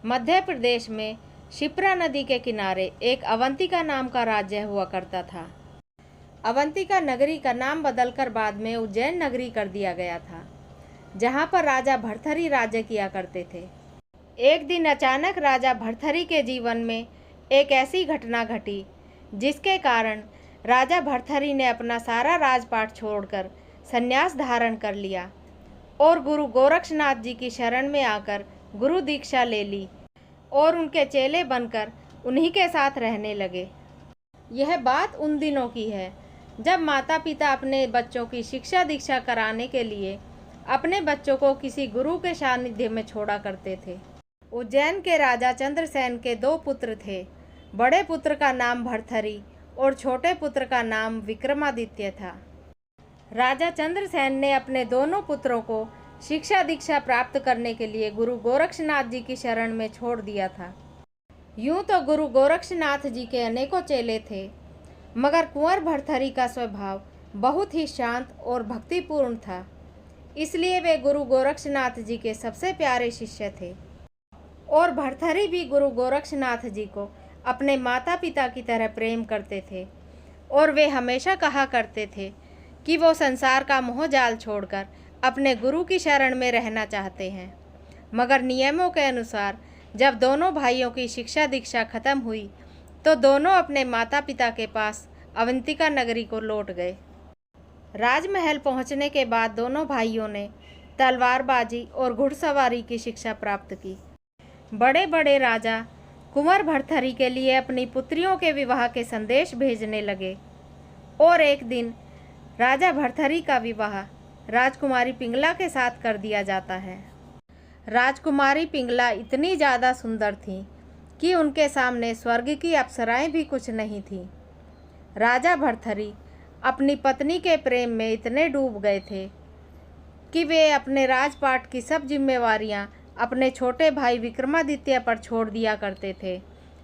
मध्य प्रदेश में शिप्रा नदी के किनारे एक अवंतिका नाम का राज्य हुआ करता था। अवंतिका नगरी का नाम बदलकर बाद में उज्जैन नगरी कर दिया गया था, जहां पर राजा भर्तृहरि राज्य किया करते थे। एक दिन अचानक राजा भर्तृहरि के जीवन में एक ऐसी घटना घटी जिसके कारण राजा भर्तृहरि ने अपना सारा राजपाट छोड़कर संन्यास धारण कर लिया और गुरु गोरक्षनाथ जी की शरण में आकर गुरु दीक्षा ले ली और उनके चेले बनकर उन्हीं के साथ रहने लगे। यह बात उन दिनों की है जब माता पिता अपने बच्चों की शिक्षा दीक्षा कराने के लिए अपने बच्चों को किसी गुरु के सानिध्य में छोड़ा करते थे। उज्जैन के राजा चंद्रसेन के दो पुत्र थे। बड़े पुत्र का नाम भर्तृहरि और छोटे पुत्र का नाम विक्रमादित्य था। राजा चंद्रसेन ने अपने दोनों पुत्रों को शिक्षा दीक्षा प्राप्त करने के लिए गुरु गोरक्षनाथ जी की शरण में छोड़ दिया था। यूं तो गुरु गोरक्षनाथ जी के अनेकों चेले थे, मगर कुंवर भर्तृहरि का स्वभाव बहुत ही शांत और भक्तिपूर्ण था, इसलिए वे गुरु गोरक्षनाथ जी के सबसे प्यारे शिष्य थे। और भर्तृहरि भी गुरु गोरक्षनाथ जी को अपने माता पिता की तरह प्रेम करते थे और वे हमेशा कहा करते थे कि वो संसार का मोह जाल छोड़कर अपने गुरु की शरण में रहना चाहते हैं। मगर नियमों के अनुसार जब दोनों भाइयों की शिक्षा दीक्षा खत्म हुई तो दोनों अपने माता पिता के पास अवंतिका नगरी को लौट गए। राजमहल पहुंचने के बाद दोनों भाइयों ने तलवारबाजी और घुड़सवारी की शिक्षा प्राप्त की। बड़े बड़े राजा कुंवर भर्तृहरि के लिए अपनी पुत्रियों के विवाह के संदेश भेजने लगे और एक दिन राजा भर्तृहरि का विवाह राजकुमारी पिंगला के साथ कर दिया जाता है। राजकुमारी पिंगला इतनी ज़्यादा सुंदर थी कि उनके सामने स्वर्ग की अप्सराएं भी कुछ नहीं थीं। राजा भर्तृहरि अपनी पत्नी के प्रेम में इतने डूब गए थे कि वे अपने राजपाट की सब जिम्मेवारियां अपने छोटे भाई विक्रमादित्य पर छोड़ दिया करते थे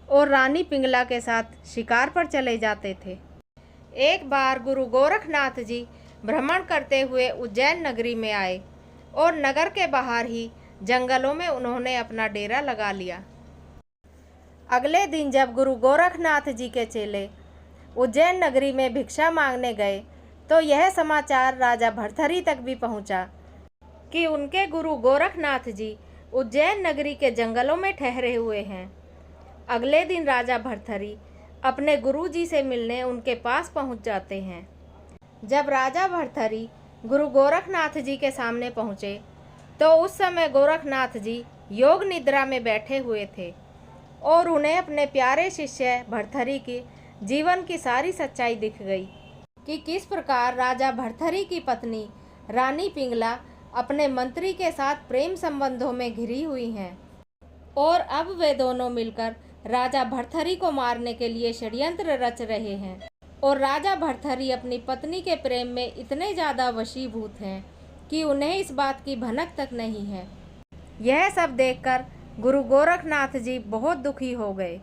और रानी पिंगला के साथ शिकार पर चले जाते थे। एक बार गुरु गोरखनाथ जी भ्रमण करते हुए उज्जैन नगरी में आए और नगर के बाहर ही जंगलों में उन्होंने अपना डेरा लगा लिया। अगले दिन जब गुरु गोरखनाथ जी के चेले उज्जैन नगरी में भिक्षा मांगने गए तो यह समाचार राजा भर्तृहरि तक भी पहुंचा कि उनके गुरु गोरखनाथ जी उज्जैन नगरी के जंगलों में ठहरे हुए हैं। अगले दिन राजा भर्तृहरि अपने गुरु जी से मिलने उनके पास पहुंच जाते हैं। जब राजा भर्तृहरि गुरु गोरखनाथ जी के सामने पहुँचे तो उस समय गोरखनाथ जी योग निद्रा में बैठे हुए थे और उन्हें अपने प्यारे शिष्य भर्तृहरि की जीवन की सारी सच्चाई दिख गई कि किस प्रकार राजा भर्तृहरि की पत्नी रानी पिंगला अपने मंत्री के साथ प्रेम संबंधों में घिरी हुई हैं और अब वे दोनों मिलकर राजा भर्तृहरि को मारने के लिए षड्यंत्र रच रहे हैं। और राजा भर्तृहरि अपनी पत्नी के प्रेम में इतने ज़्यादा वशीभूत हैं कि उन्हें इस बात की भनक तक नहीं है। यह सब देखकर गुरु गोरखनाथ जी बहुत दुखी हो गए।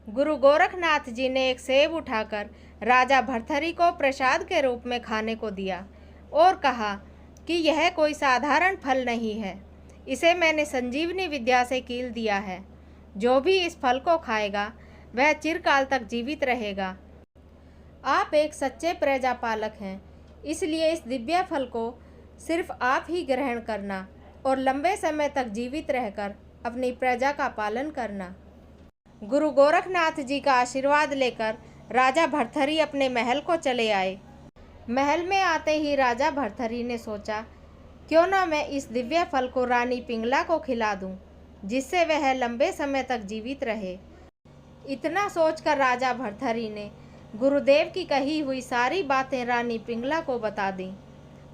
गुरु गोरखनाथ जी ने एक सेब उठाकर राजा भर्तृहरि को प्रसाद के रूप में खाने को दिया और कहा कि यह कोई साधारण फल नहीं है, इसे मैंने संजीवनी विद्या से कील दिया है। जो भी इस फल को खाएगा वह चिरकाल तक जीवित रहेगा। आप एक सच्चे प्रजापालक हैं, इसलिए इस दिव्य फल को सिर्फ आप ही ग्रहण करना और लंबे समय तक जीवित रहकर अपनी प्रजा का पालन करना। गुरु गोरखनाथ जी का आशीर्वाद लेकर राजा भर्तृहरि अपने महल को चले आए। महल में आते ही राजा भर्तृहरि ने सोचा, क्यों ना मैं इस दिव्य फल को रानी पिंगला को खिला दूं, जिससे वह लंबे समय तक जीवित रहे। इतना सोचकर राजा भर्तृहरि ने गुरुदेव की कही हुई सारी बातें रानी पिंगला को बता दी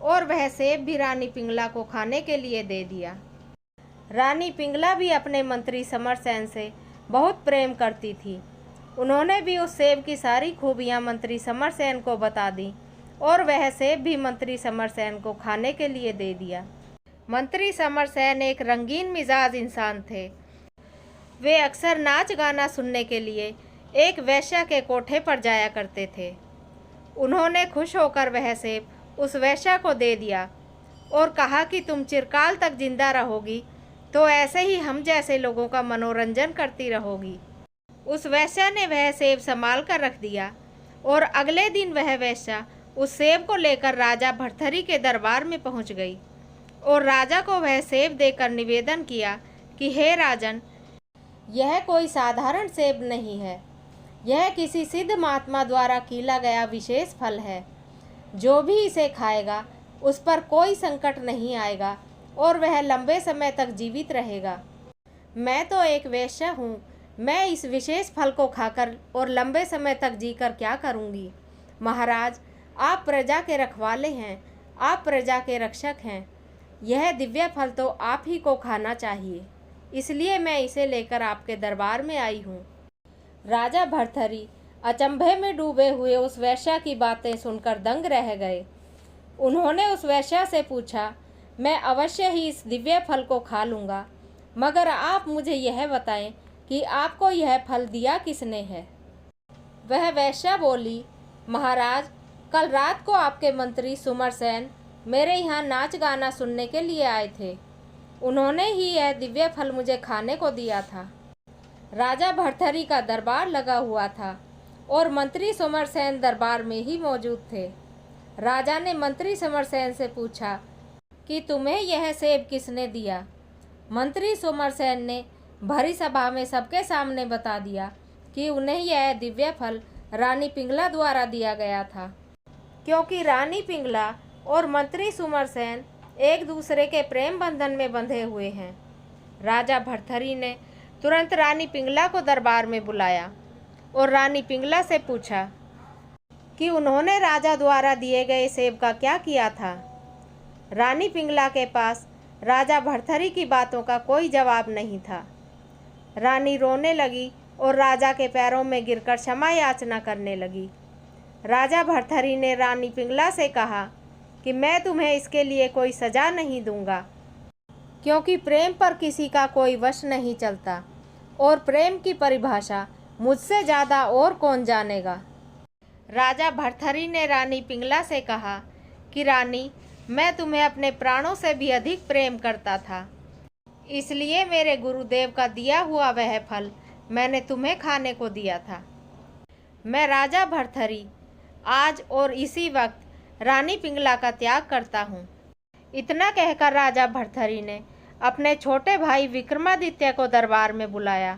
और वह सेब भी रानी पिंगला को खाने के लिए दे दिया। रानी पिंगला भी अपने मंत्री समरसेन से बहुत प्रेम करती थी। उन्होंने भी उस सेब की सारी खूबियां मंत्री समरसेन को बता दी और वह सेब भी मंत्री समरसेन को खाने के लिए दे दिया। मंत्री समरसेन एक रंगीन मिजाज इंसान थे। वे अक्सर नाच गाना सुनने के लिए एक वेश्या के कोठे पर जाया करते थे। उन्होंने खुश होकर वह सेब उस वेश्या को दे दिया और कहा कि तुम चिरकाल तक जिंदा रहोगी तो ऐसे ही हम जैसे लोगों का मनोरंजन करती रहोगी। उस वेश्या ने वह सेब संभाल कर रख दिया और अगले दिन वह वेश्या उस सेब को लेकर राजा भर्तृहरि के दरबार में पहुंच गई और राजा को वह सेब देकर निवेदन किया कि हे राजन, यह कोई साधारण सेब नहीं है, यह किसी सिद्ध महात्मा द्वारा कीला गया विशेष फल है। जो भी इसे खाएगा उस पर कोई संकट नहीं आएगा और वह लंबे समय तक जीवित रहेगा। मैं तो एक वेश्या हूँ, मैं इस विशेष फल को खाकर और लंबे समय तक जीकर क्या करूँगी। महाराज, आप प्रजा के रखवाले हैं, आप प्रजा के रक्षक हैं, यह दिव्य फल तो आप ही को खाना चाहिए, इसलिए मैं इसे लेकर आपके दरबार में आई हूँ। राजा भर्तृहरि अचंभे में डूबे हुए उस वेश्या की बातें सुनकर दंग रह गए। उन्होंने उस वेश्या से पूछा, मैं अवश्य ही इस दिव्य फल को खा लूँगा, मगर आप मुझे यह बताएं कि आपको यह फल दिया किसने है। वह वेश्या बोली, महाराज, कल रात को आपके मंत्री सुमरसेन मेरे यहाँ नाच गाना सुनने के लिए आए थे, उन्होंने ही यह दिव्य फल मुझे खाने को दिया था। राजा भर्तृहरि का दरबार लगा हुआ था और मंत्री सुमरसेन दरबार में ही मौजूद थे। राजा ने मंत्री सुमरसेन से पूछा कि तुम्हें यह सेब किसने दिया। मंत्री सुमरसेन ने भरी सभा में सबके सामने बता दिया कि उन्हें यह दिव्य फल रानी पिंगला द्वारा दिया गया था, क्योंकि रानी पिंगला और मंत्री सुमरसेन एक दूसरे के प्रेम बंधन में बंधे हुए हैं। राजा भर्तृहरि ने तुरंत रानी पिंगला को दरबार में बुलाया और रानी पिंगला से पूछा कि उन्होंने राजा द्वारा दिए गए सेब का क्या किया था। रानी पिंगला के पास राजा भर्तृहरि की बातों का कोई जवाब नहीं था। रानी रोने लगी और राजा के पैरों में गिरकर क्षमा याचना करने लगी। राजा भर्तृहरि ने रानी पिंगला से कहा कि मैं तुम्हें इसके लिए कोई सजा नहीं दूंगा, क्योंकि प्रेम पर किसी का कोई वश नहीं चलता और प्रेम की परिभाषा मुझसे ज़्यादा और कौन जानेगा। राजा भर्तृहरि ने रानी पिंगला से कहा कि रानी, मैं तुम्हें अपने प्राणों से भी अधिक प्रेम करता था, इसलिए मेरे गुरुदेव का दिया हुआ वह फल मैंने तुम्हें खाने को दिया था। मैं राजा भर्तृहरि आज और इसी वक्त रानी पिंगला का त्याग करता हूँ। इतना कहकर राजा भर्तृहरि ने अपने छोटे भाई विक्रमादित्य को दरबार में बुलाया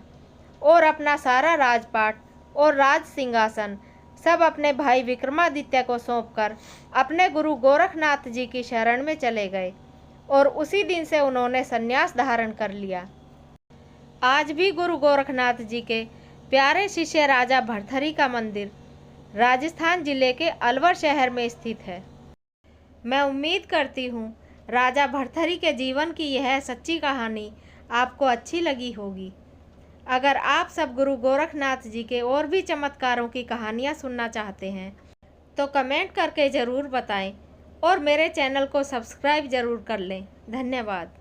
और अपना सारा राजपाट और राज सिंहासन सब अपने भाई विक्रमादित्य को सौंपकर अपने गुरु गोरखनाथ जी की शरण में चले गए और उसी दिन से उन्होंने संन्यास धारण कर लिया। आज भी गुरु गोरखनाथ जी के प्यारे शिष्य राजा भर्तृहरि का मंदिर राजस्थान जिले के अलवर शहर में स्थित है। मैं उम्मीद करती हूँ राजा भर्तृहरि के जीवन की यह सच्ची कहानी आपको अच्छी लगी होगी। अगर आप सब गुरु गोरखनाथ जी के और भी चमत्कारों की कहानियाँ सुनना चाहते हैं तो कमेंट करके ज़रूर बताएं और मेरे चैनल को सब्सक्राइब ज़रूर कर लें। धन्यवाद।